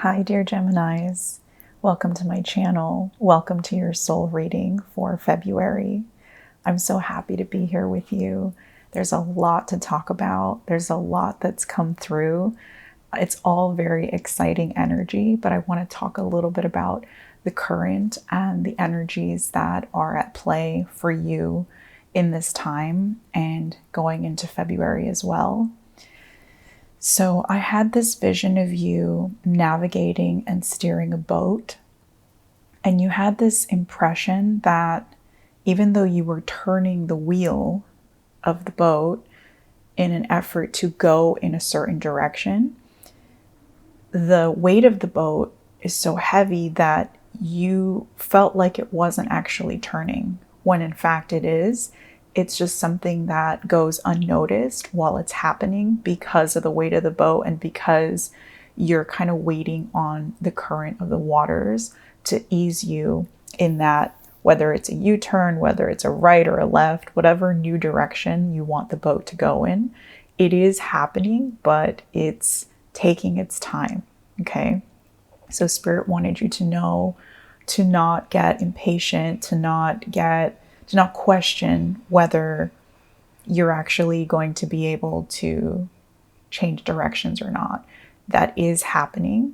Hi, dear Geminis. Welcome to my channel. Welcome to your soul reading for February. I'm so happy to be here with you. There's a lot to talk about. There's a lot that's come through. It's all very exciting energy, but I want to talk a little bit about the current and the energies that are at play for you in this time and going into February as well. So I had this vision of you navigating and steering a boat, and you had this impression that even though you were turning the wheel of the boat in an effort to go in a certain direction, the weight of the boat is so heavy that you felt like it wasn't actually turning, when in fact it is. It's just something that goes unnoticed while it's happening because of the weight of the boat and because you're kind of waiting on the current of the waters to ease you in that, whether it's a U-turn, whether it's a right or a left, whatever new direction you want the boat to go in, it is happening, but it's taking its time. Okay. So Spirit wanted you to know to not get impatient, to not question whether you're actually going to be able to change directions or not. That is happening.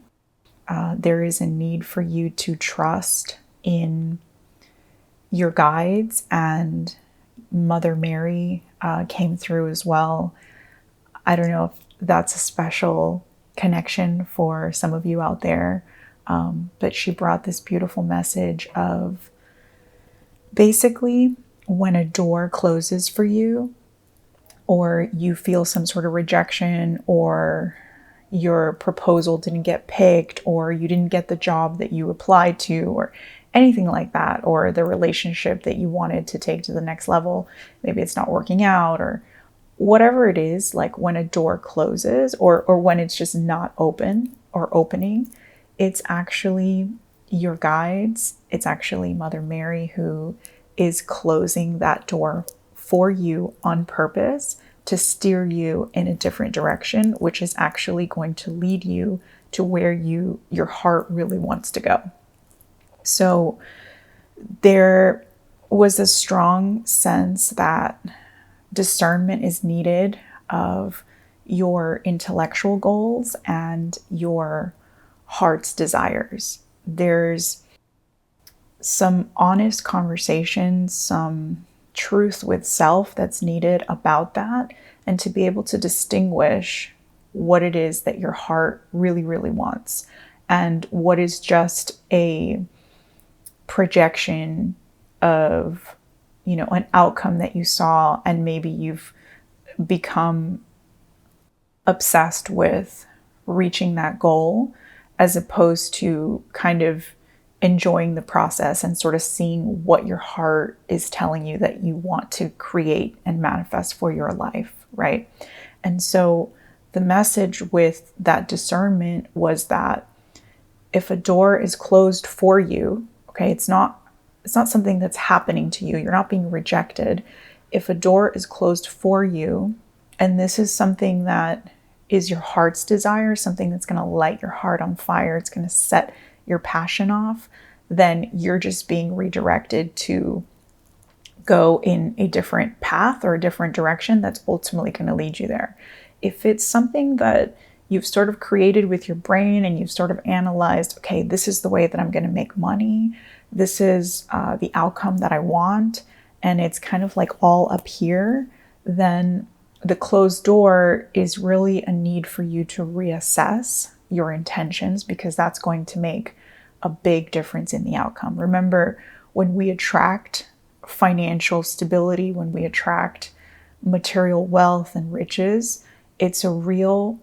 There is a need for you to trust in your guides, and Mother Mary came through as well. I don't know if that's a special connection for some of you out there, but she brought this beautiful message of basically when a door closes for you, or you feel some sort of rejection, or your proposal didn't get picked, or you didn't get the job that you applied to, or anything like that, or the relationship that you wanted to take to the next level, maybe it's not working out, or whatever it is, like when a door closes, or when it's just not open or opening, it's actually your guides. It's actually Mother Mary who is closing that door for you on purpose to steer you in a different direction, which is actually going to lead you to where your heart really wants to go. So there was a strong sense that discernment is needed of your intellectual goals and your heart's desires. There's some honest conversation, some truth with self that's needed about that, and to be able to distinguish what it is that your heart really, really wants and what is just a projection of, an outcome that you saw, and maybe you've become obsessed with reaching that goal, as opposed to kind of enjoying the process and sort of seeing what your heart is telling you that you want to create and manifest for your life, right? And so the message with that discernment was that if a door is closed for you, okay, it's not something that's happening to you. You're not being rejected. If a door is closed for you, and this is something that is your heart's desire, something that's going to light your heart on fire, it's going to set your passion off, then you're just being redirected to go in a different path or a different direction that's ultimately going to lead you there. If it's something that you've sort of created with your brain and you've sort of analyzed, okay, this is the way that I'm going to make money, this is the outcome that I want, and it's kind of like all up here, then the closed door is really a need for you to reassess your intentions, because that's going to make a big difference in the outcome. Remember, when we attract financial stability, when we attract material wealth and riches, it's a real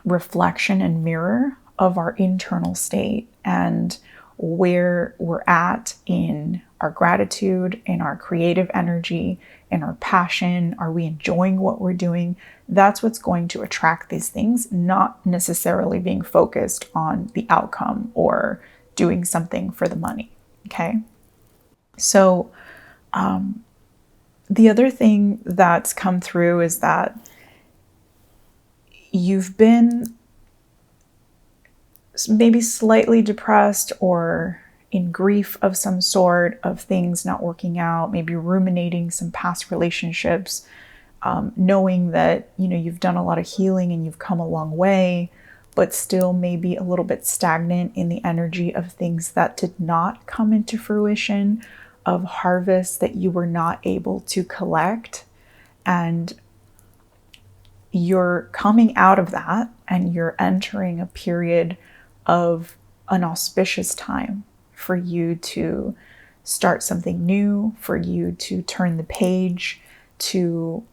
reflection and mirror of our internal state and where we're at in our gratitude, in our creative energy, in our passion. Are we enjoying what we're doing? That's what's going to attract these things, not necessarily being focused on the outcome or doing something for the money. Okay. So the other thing that's come through is that you've been maybe slightly depressed or in grief of some sort, of things not working out, maybe ruminating some past relationships, knowing that, you've done a lot of healing and you've come a long way, but still maybe a little bit stagnant in the energy of things that did not come into fruition, of harvests that you were not able to collect. And you're coming out of that and you're entering a period of an auspicious time for you to start something new, for you to turn the page, to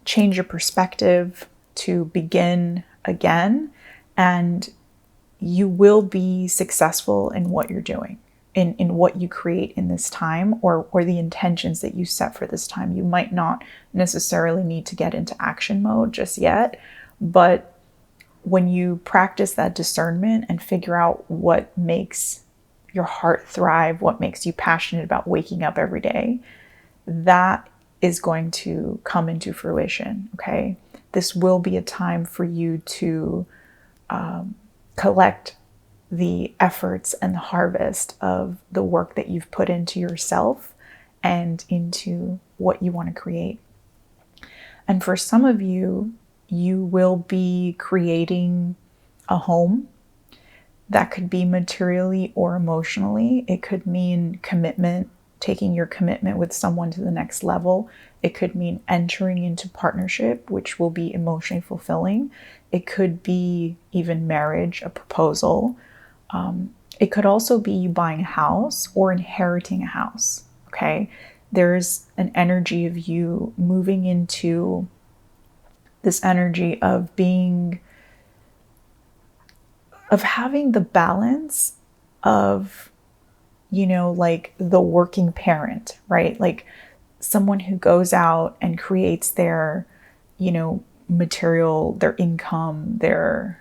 change your perspective, to begin again. And you will be successful in what you're doing, in what you create in this time, or the intentions that you set for this time. You might not necessarily need to get into action mode just yet, but when you practice that discernment and figure out what makes your heart thrive, what makes you passionate about waking up every day, that is going to come into fruition, okay? This will be a time for you to collect the efforts and the harvest of the work that you've put into yourself and into what you want to create. And for some of you, you will be creating a home. That could be materially or emotionally. It could mean commitment, taking your commitment with someone to the next level. It could mean entering into partnership, which will be emotionally fulfilling. It could be even marriage, a proposal. It could also be you buying a house or inheriting a house, okay? There's an energy of you moving into this energy of having the balance of, like the working parent, right? Like someone who goes out and creates their, material, their income, their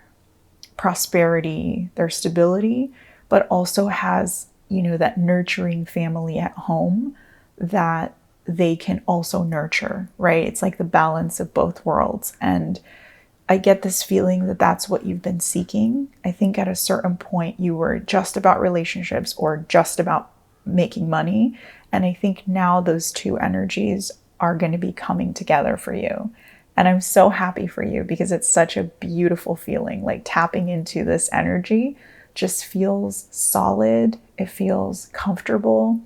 prosperity, their stability, but also has, that nurturing family at home that they can also nurture, right? It's like the balance of both worlds. And I get this feeling that that's what you've been seeking. I think at a certain point you were just about relationships or just about making money. And I think now those two energies are going to be coming together for you. And I'm so happy for you because it's such a beautiful feeling. Like tapping into this energy just feels solid. It feels comfortable.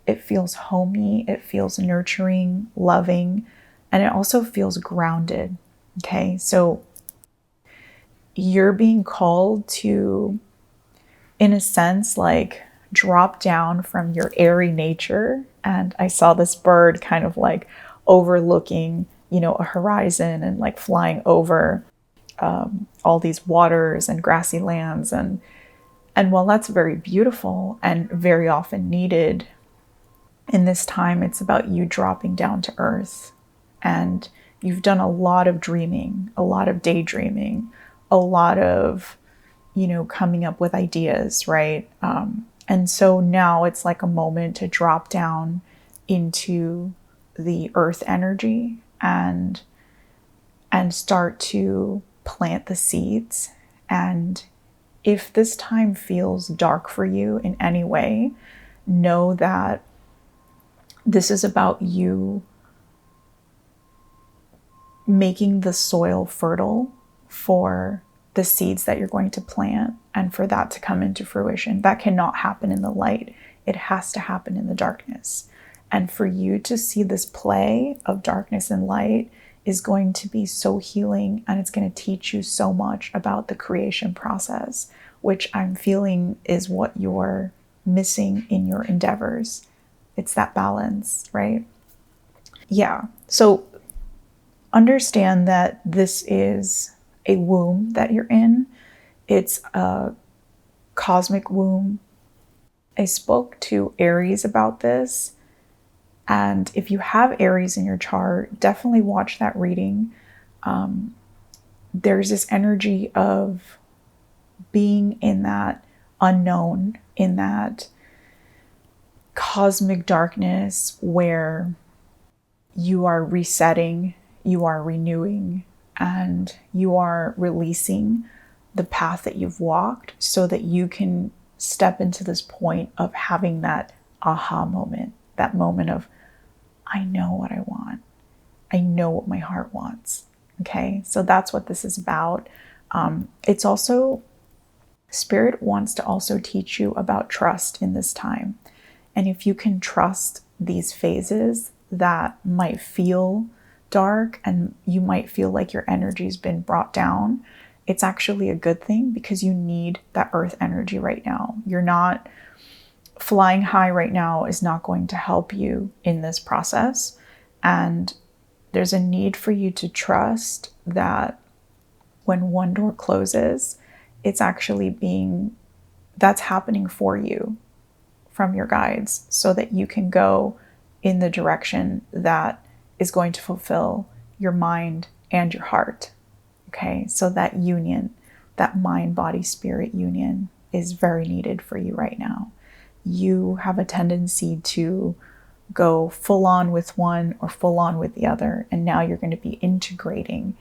It feels homey. It feels nurturing, loving, and it also feels grounded. Okay, so you're being called to, in a sense, like drop down from your airy nature. And I saw this bird kind of like overlooking, a horizon and like flying over all these waters and grassy lands. And while that's very beautiful and very often needed, in this time, it's about you dropping down to earth. And you've done a lot of dreaming, a lot of daydreaming, a lot of, coming up with ideas, right? And so now it's like a moment to drop down into the earth energy and start to plant the seeds. And if this time feels dark for you in any way, know that this is about you making the soil fertile for the seeds that you're going to plant and for that to come into fruition. That cannot happen in the light. It has to happen in the darkness. And for you to see this play of darkness and light is going to be so healing, and it's going to teach you so much about the creation process, which I'm feeling is what you're missing in your endeavors. It's that balance, right? Yeah. So understand that this is a womb that you're in. It's a cosmic womb. I spoke to Aries about this. And if you have Aries in your chart, definitely watch that reading. There's this energy of being in that unknown, in that cosmic darkness where you are resetting, you are renewing, and you are releasing the path that you've walked so that you can step into this point of having that aha moment, that moment of, I know what I want. I know what my heart wants. Okay, so that's what this is about. It's also, Spirit wants to also teach you about trust in this time. And if you can trust these phases that might feel dark and you might feel like your energy's been brought down, it's actually a good thing because you need that earth energy right now. You're not flying high right now is not going to help you in this process. And there's a need for you to trust that when one door closes, it's actually that's happening for you from your guides so that you can go in the direction that is going to fulfill your mind and your heart. Okay, so that union, that mind, body, spirit union is very needed for you right now. You have a tendency to go full on with one or full on with the other. And now you're going to be integrating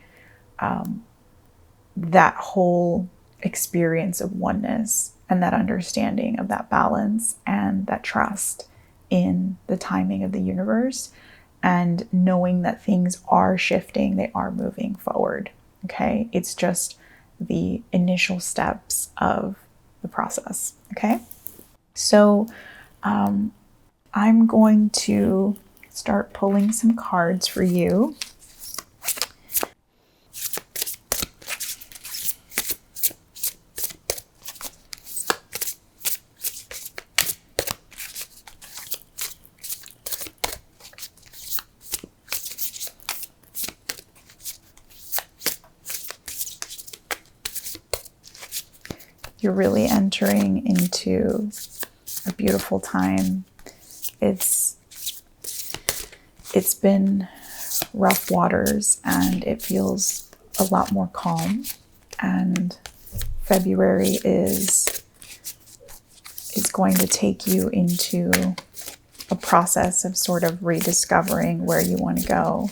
that whole experience of oneness and that understanding of that balance and that trust in the timing of the universe and knowing that things are shifting, they are moving forward. Okay, it's just the initial steps of the process. Okay, so I'm going to start pulling some cards for you. You're really entering into a beautiful time. It's been rough waters and it feels a lot more calm. And February is going to take you into a process of sort of rediscovering where you want to go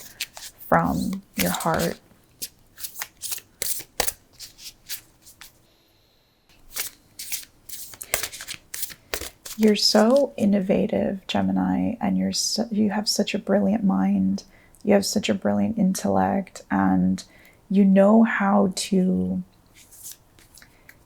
from your heart. You're so innovative, Gemini, and you have such a brilliant mind. You have such a brilliant intellect, and you know how to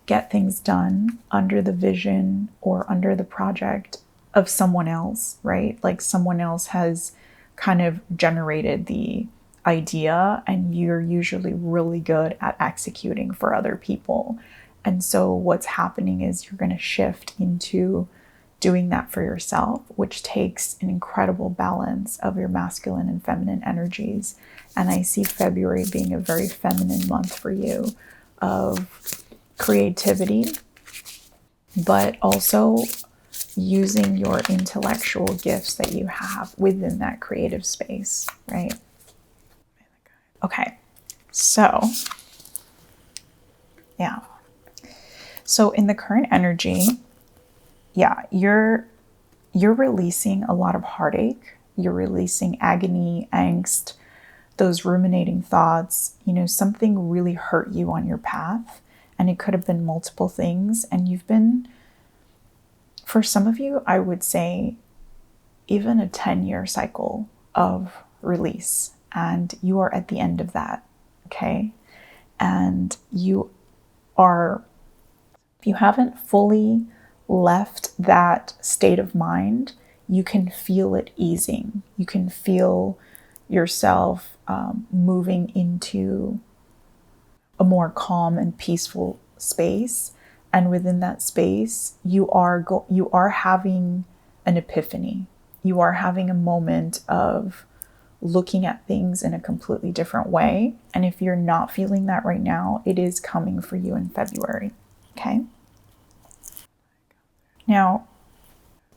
get things done under the vision or under the project of someone else, right? Like someone else has kind of generated the idea, and you're usually really good at executing for other people. And so what's happening is you're going to shift into doing that for yourself, which takes an incredible balance of your masculine and feminine energies. And I see February being a very feminine month for you of creativity, but also using your intellectual gifts that you have within that creative space, right? Okay, so yeah. So in the current energy, yeah, you're releasing a lot of heartache. You're releasing agony, angst, those ruminating thoughts. You know, something really hurt you on your path, and it could have been multiple things. And you've been, for some of you, I would say even a 10-year cycle of release. And you are at the end of that, okay? And you haven't fully left that state of mind, you can feel it easing. You can feel yourself moving into a more calm and peaceful space. And within that space, you are having an epiphany. You are having a moment of looking at things in a completely different way. And if you're not feeling that right now, it is coming for you in February. Okay? Now,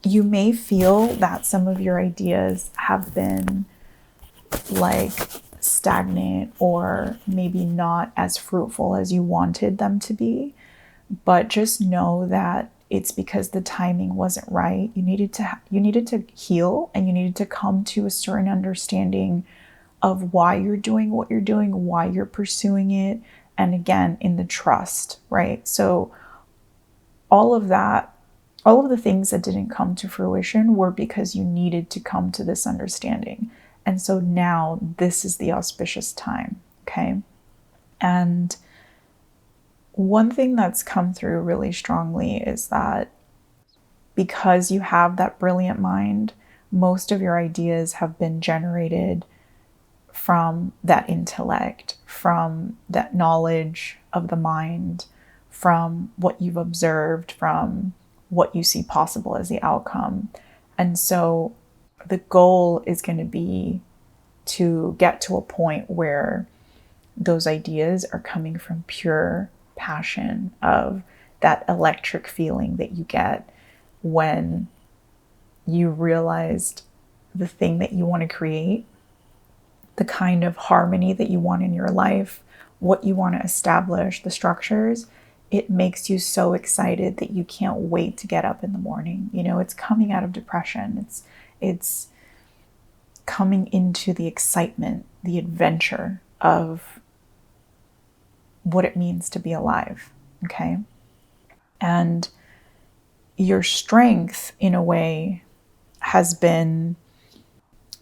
you may feel that some of your ideas have been like stagnant or maybe not as fruitful as you wanted them to be, but just know that it's because the timing wasn't right. You needed to heal, and you needed to come to a certain understanding of why you're doing what you're doing, why you're pursuing it, and again, in the trust, right? So all of that, all of the things that didn't come to fruition were because you needed to come to this understanding. And so now this is the auspicious time, okay? And one thing that's come through really strongly is that because you have that brilliant mind, most of your ideas have been generated from that intellect, from that knowledge of the mind, from what you've observed, from what you see possible as the outcome. And so the goal is going to be to get to a point where those ideas are coming from pure passion, of that electric feeling that you get when you realized the thing that you want to create, the kind of harmony that you want in your life, what you want to establish, the structures. It makes you so excited that you can't wait to get up in the morning. You know, it's coming out of depression. It's coming into the excitement, the adventure of what it means to be alive. Okay. And your strength, in a way,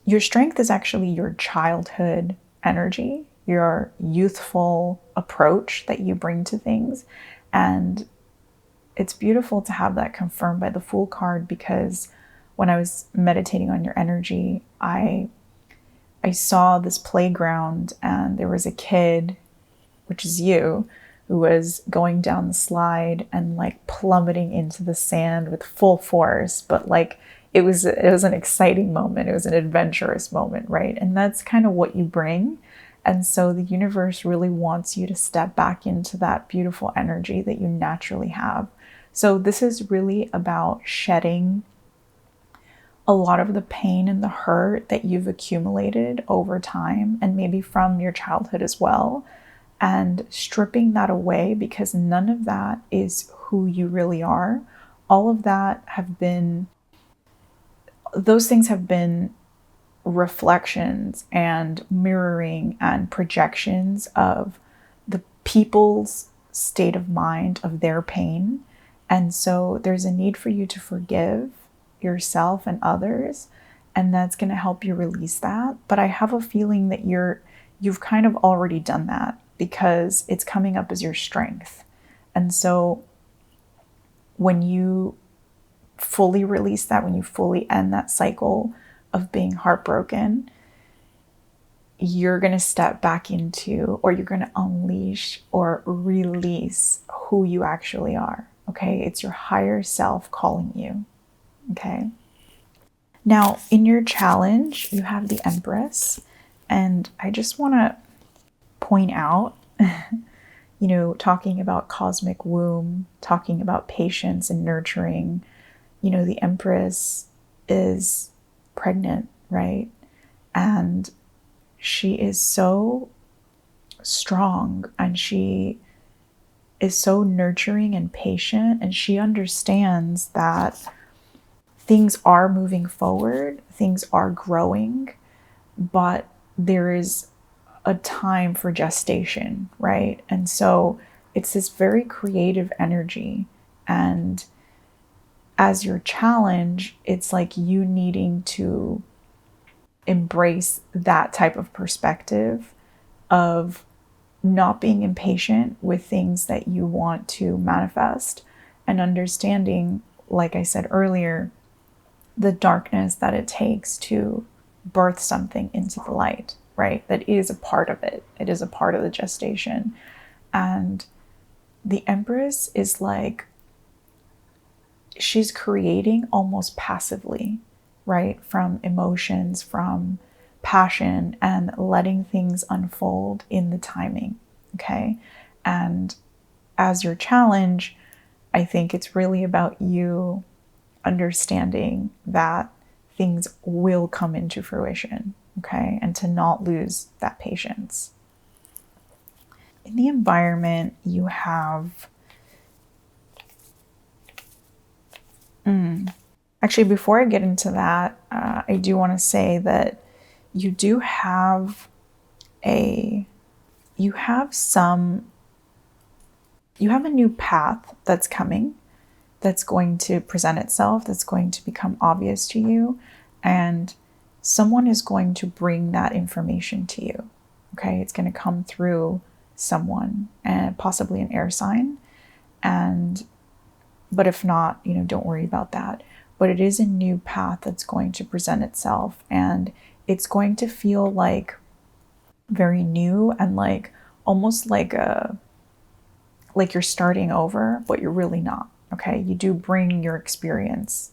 your strength is actually your childhood energy, your youthful approach that you bring to things. And it's beautiful to have that confirmed by the Fool card, because when I was meditating on your energy, I saw this playground and there was a kid, which is you, who was going down the slide and like plummeting into the sand with full force. But like it was an exciting moment. It was an adventurous moment, right? And that's kind of what you bring. And so the universe really wants you to step back into that beautiful energy that you naturally have. So this is really about shedding a lot of the pain and the hurt that you've accumulated over time, and maybe from your childhood as well, and stripping that away, because none of that is who you really are. All of that those things have been reflections and mirroring and projections of the people's state of mind, of their pain. And so there's a need for you to forgive yourself and others, and that's going to help you release that. But I have a feeling that you've kind of already done that, because it's coming up as your strength. And so when you fully release that, when you fully end that cycle of being heartbroken, you're going to step back into, or you're going to unleash or release who you actually are. Okay. It's your higher self calling you. Okay. Now, in your challenge, you have the Empress. And I just want to point out, you know, talking about cosmic womb, talking about patience and nurturing, you know, the Empress is pregnant, right? And she is so strong, and she is so nurturing and patient, and she understands that things are moving forward, things are growing, but there is a time for gestation, right? And so it's this very creative energy. And as your challenge, it's like you needing to embrace that type of perspective of not being impatient with things that you want to manifest, and understanding, like I said earlier, the darkness that it takes to birth something into the light, right? That is a part of it. It is a part of the gestation. And the Empress is like, she's creating almost passively, right? From emotions, from passion, and letting things unfold in the timing. Okay. And as your challenge, I think it's really about you understanding that things will come into fruition. Okay. And to not lose that patience. In the environment, you have actually, before I get into that, I do want to say that you do have some you have a new path that's coming, that's going to present itself, that's going to become obvious to you, and someone is going to bring that information to you. Okay, it's going to come through someone, and possibly an air sign. And but if not, don't worry about that. But it is a new path that's going to present itself, and it's going to feel like very new, and like almost like you're starting over, but you're really not. Okay, you do bring your experience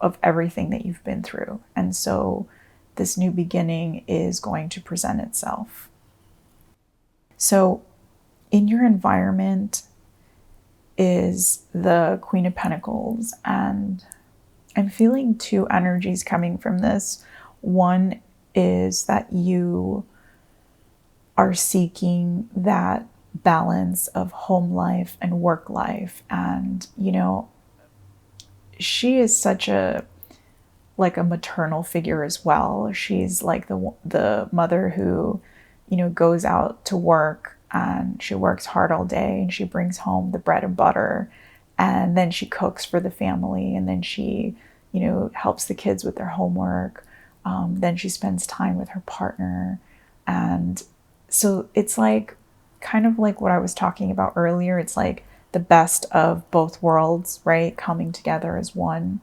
of everything that you've been through, and so this new beginning is going to present itself. So in your environment is the Queen of Pentacles, and I'm feeling two energies coming from this. One is that you are seeking that balance of home life and work life. And, she is such a maternal figure as well. She's like the mother who, goes out to work, and she works hard all day, and she brings home the bread and butter, and then she cooks for the family, and then she, helps the kids with their homework. Then she spends time with her partner. And so it's like kind of like what I was talking about earlier. It's like the best of both worlds, right? Coming together as one.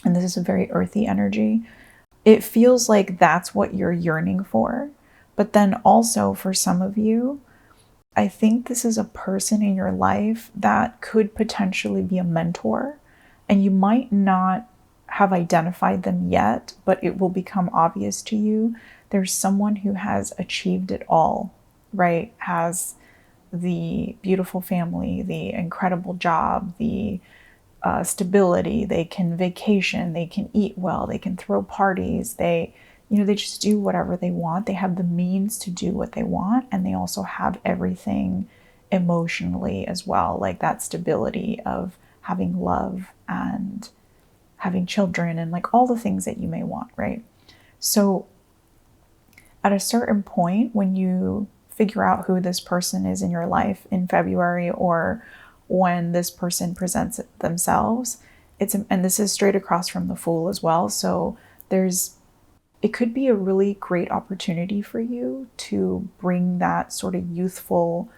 And this is a very earthy energy. It feels like that's what you're yearning for. But then also for some of you, I think this is a person in your life that could potentially be a mentor. And you might not have identified them yet, but it will become obvious to you. There's someone who has achieved it all, right? Has the beautiful family, the incredible job, the stability. They can vacation, they can eat well, they can throw parties, they just do whatever they want. They have the means to do what they want, and they also have everything emotionally as well, like that stability of having love and having children and like all the things that you may want, right? So at a certain point, when you figure out who this person is in your life in February, or when this person presents themselves, and this is straight across from the Fool as well. So it could be a really great opportunity for you to bring that sort of youthful,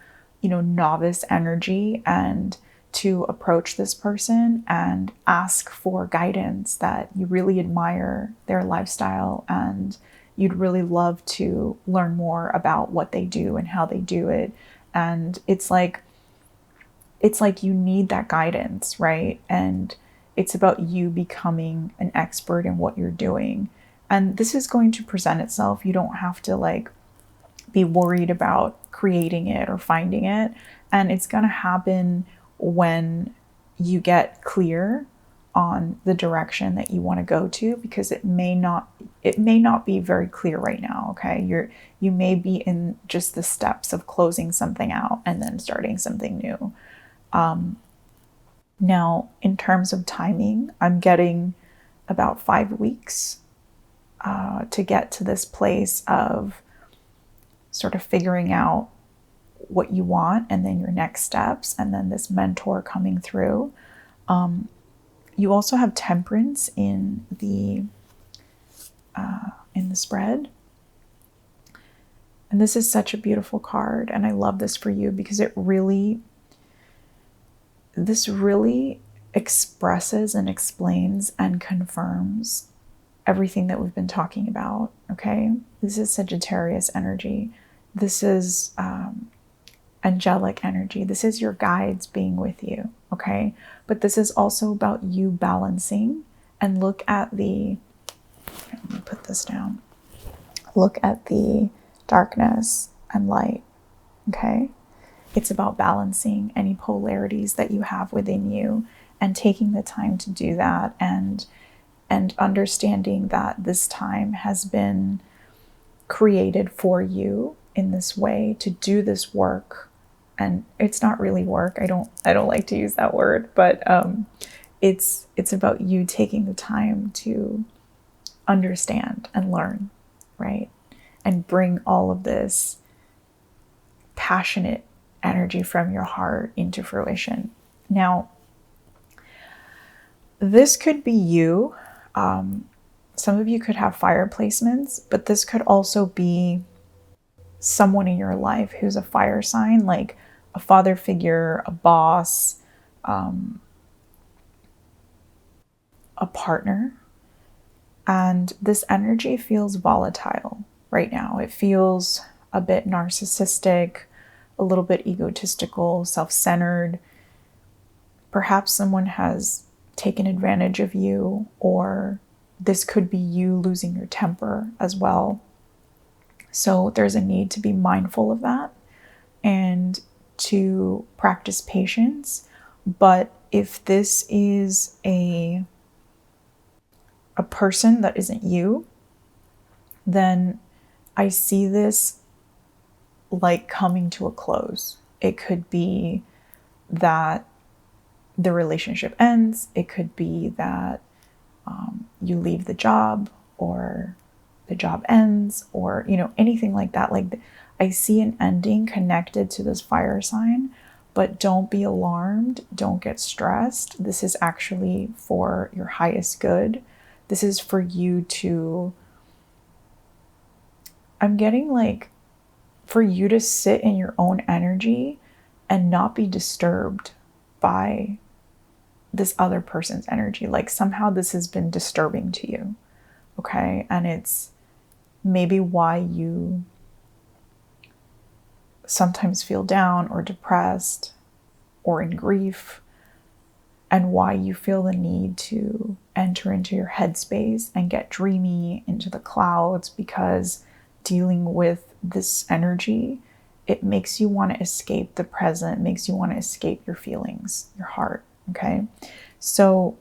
novice energy, and to approach this person and ask for guidance, that you really admire their lifestyle and you'd really love to learn more about what they do and how they do it. And it's like you need that guidance, right? And it's about you becoming an expert in what you're doing. And this is going to present itself. You don't have to be worried about creating it or finding it. And it's going to happen when you get clear on the direction that you want to go to, because it may not be very clear right now. Okay, you may be in just the steps of closing something out and then starting something new. Now, in terms of timing, I'm getting about 5 weeks to get to this place of sort of figuring out what you want, and then your next steps, and then this mentor coming through. You also have Temperance in the spread, and this is such a beautiful card, and I love this for you because this really expresses and explains and confirms everything that we've been talking about. Okay, this is Sagittarius energy. This is angelic energy. This is your guides being with you. Okay, but this is also about you balancing. And look at let me put this down. Look at the darkness and light. Okay, it's about balancing any polarities that you have within you, and taking the time to do that, and understanding that this time has been created for you in this way to do this work. And it's not really work. I don't like to use that word, but it's about you taking the time to understand and learn, right? And bring all of this passionate energy from your heart into fruition. Now, this could be you. Some of you could have fire placements, but this could also be someone in your life who's a fire sign, like a father figure, a boss, a partner. And this energy feels volatile right now. It feels a bit narcissistic, a little bit egotistical, self-centered. Perhaps someone has taken advantage of you, or this could be you losing your temper as well. So there's a need to be mindful of that and to practice patience. But if this is a person that isn't you, then I see this like coming to a close. It could be that the relationship ends. It could be that you leave the job, or the job ends, or, you know, anything like that. Like, I see an ending connected to this fire sign, but don't be alarmed. Don't get stressed. This is actually for your highest good. This is for you to, I'm getting like, for you to sit in your own energy and not be disturbed by this other person's energy. Like, somehow this has been disturbing to you, okay? And it's maybe why you sometimes feel down or depressed or in grief, and why you feel the need to enter into your headspace and get dreamy into the clouds, because dealing with this energy, it makes you want to escape the present, makes you want to escape your feelings, your heart, okay? So,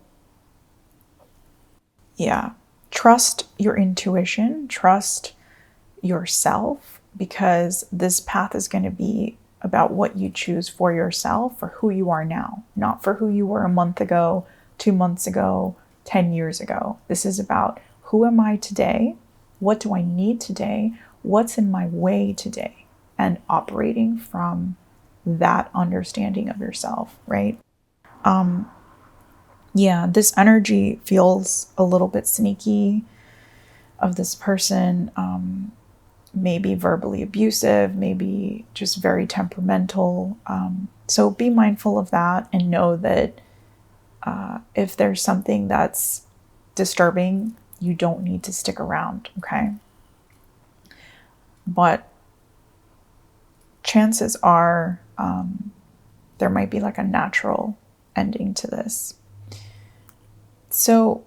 yeah, trust your intuition, trust yourself, because this path is going to be about what you choose for yourself, for who you are now, not for who you were a month ago, 2 months ago, 10 years ago. This is about, who am I today? What do I need today? What's in my way today? And operating from that understanding of yourself, right? Yeah, this energy feels a little bit sneaky of this person, maybe verbally abusive, maybe just very temperamental. So be mindful of that, and know that if there's something that's disturbing, you don't need to stick around, okay? But chances are there might be like a natural ending to this. So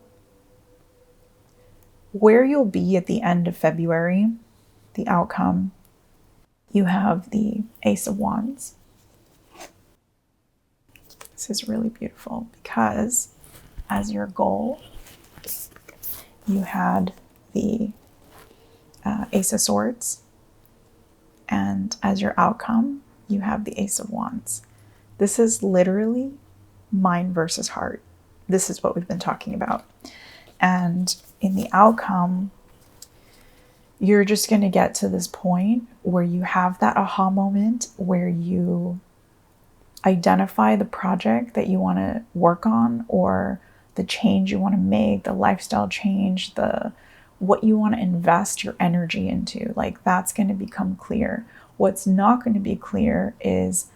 where you'll be at the end of February, the outcome, you have the Ace of Wands. This is really beautiful, because as your goal, you had the Ace of Swords, and as your outcome, you have the Ace of Wands. This is literally mind versus heart. This is what we've been talking about. And in the outcome, you're just going to get to this point where you have that aha moment, where you identify the project that you want to work on, or the change you want to make, the lifestyle change, what you want to invest your energy into. Like, that's going to become clear. What's not going to be clear is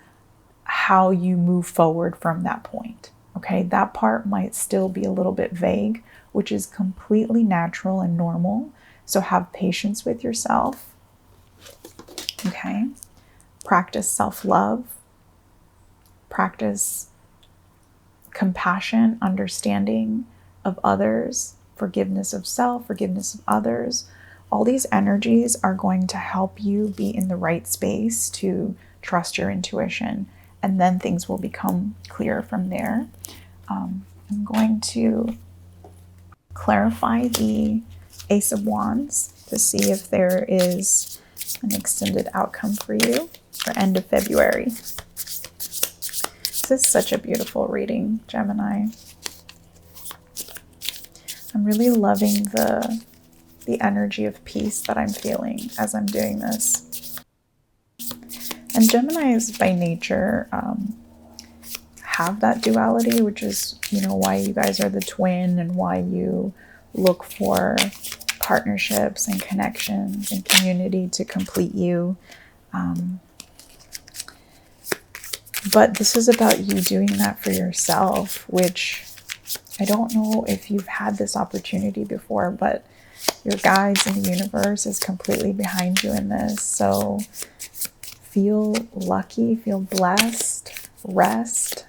how you move forward from that point. Okay, that part might still be a little bit vague, which is completely natural and normal. So have patience with yourself. Okay, practice self-love, practice compassion, understanding of others, forgiveness of self, forgiveness of others. All these energies are going to help you be in the right space to trust your intuition, and then things will become clear from there. I'm going to clarify the Ace of Wands to see if there is an extended outcome for you for end of February. This is such a beautiful reading, Gemini. I'm really loving the energy of peace that I'm feeling as I'm doing this. And Geminis by nature have that duality, which is, you know, why you guys are the twin and why you look for partnerships and connections and community to complete you. But this is about you doing that for yourself, which I don't know if you've had this opportunity before, but your guides in the universe is completely behind you in this. So feel lucky, feel blessed, rest,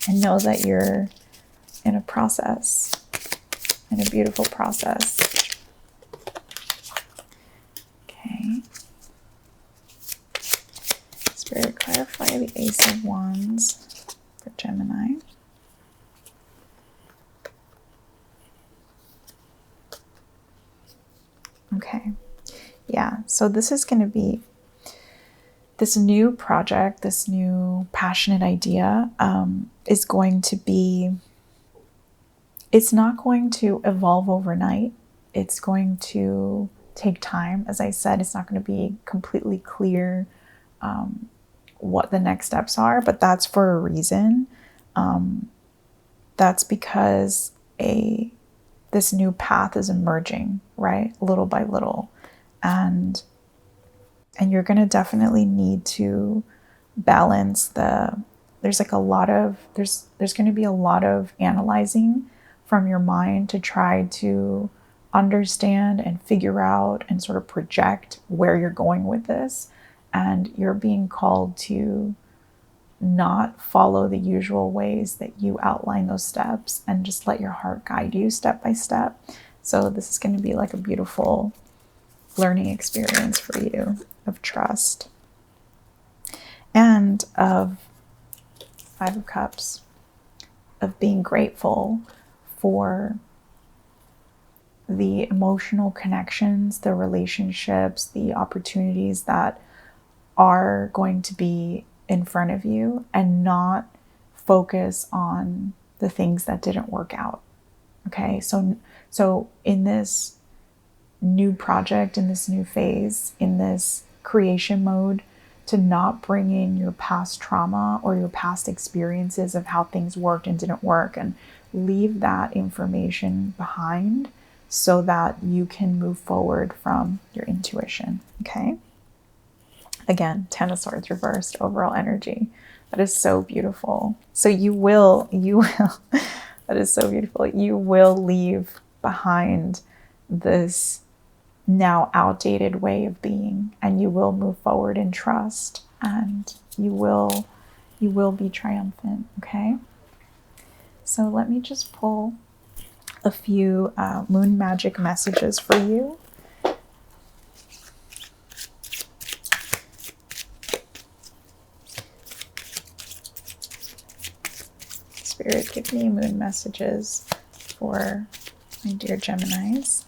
and know that you're in a process, in a beautiful process. Okay. Spirit, clarify the Ace of Wands for Gemini. Okay. Yeah, so this is going to be this new project, this new passionate idea is going to be, it's not going to evolve overnight. It's going to take time. As I said, it's not going to be completely clear what the next steps are, but that's for a reason. That's because this new path is emerging, right? Little by little. And you're going to definitely need to balance there's going to be a lot of analyzing from your mind to try to understand and figure out and sort of project where you're going with this. And you're being called to not follow the usual ways that you outline those steps and just let your heart guide you step by step. So this is going to be like a beautiful learning experience for you of trust and of Five of Cups, of being grateful for the emotional connections, the relationships, the opportunities that are going to be in front of you, and not focus on the things that didn't work out. Okay, so in this new project, in this new phase, in this creation mode, to not bring in your past trauma or your past experiences of how things worked and didn't work, and leave that information behind so that you can move forward from your intuition. Okay. Again, Ten of Swords reversed, overall energy. That is so beautiful. So you will, that is so beautiful. You will leave behind this now outdated way of being, and you will move forward in trust, and you will be triumphant. Okay. So let me just pull a few moon magic messages for you. Spirit, give me moon messages for my dear Geminis.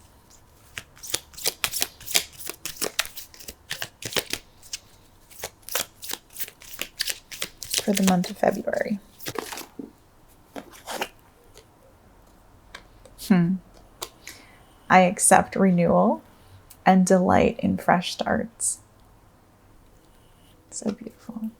For the month of February. I accept renewal and delight in fresh starts. So beautiful.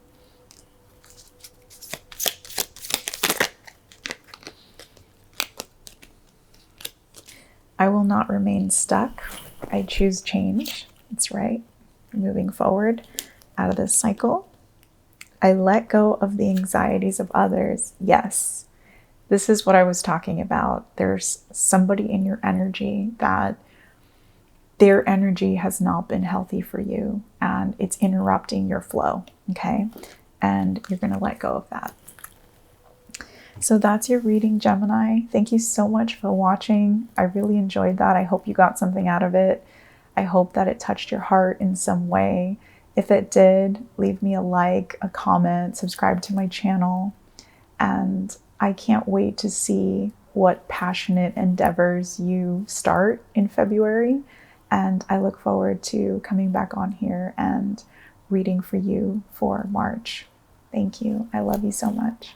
I will not remain stuck. I choose change. That's right. Moving forward out of this cycle. I let go of the anxieties of others. Yes, this is what I was talking about. There's somebody in your energy that their energy has not been healthy for you, and it's interrupting your flow. Okay. And you're going to let go of that. So that's your reading, Gemini. Thank you so much for watching. I really enjoyed that. I hope you got something out of it. I hope that it touched your heart in some way. If it did, leave me a like, a comment, subscribe to my channel. And I can't wait to see what passionate endeavors you start in February. And I look forward to coming back on here and reading for you for March. Thank you. I love you so much.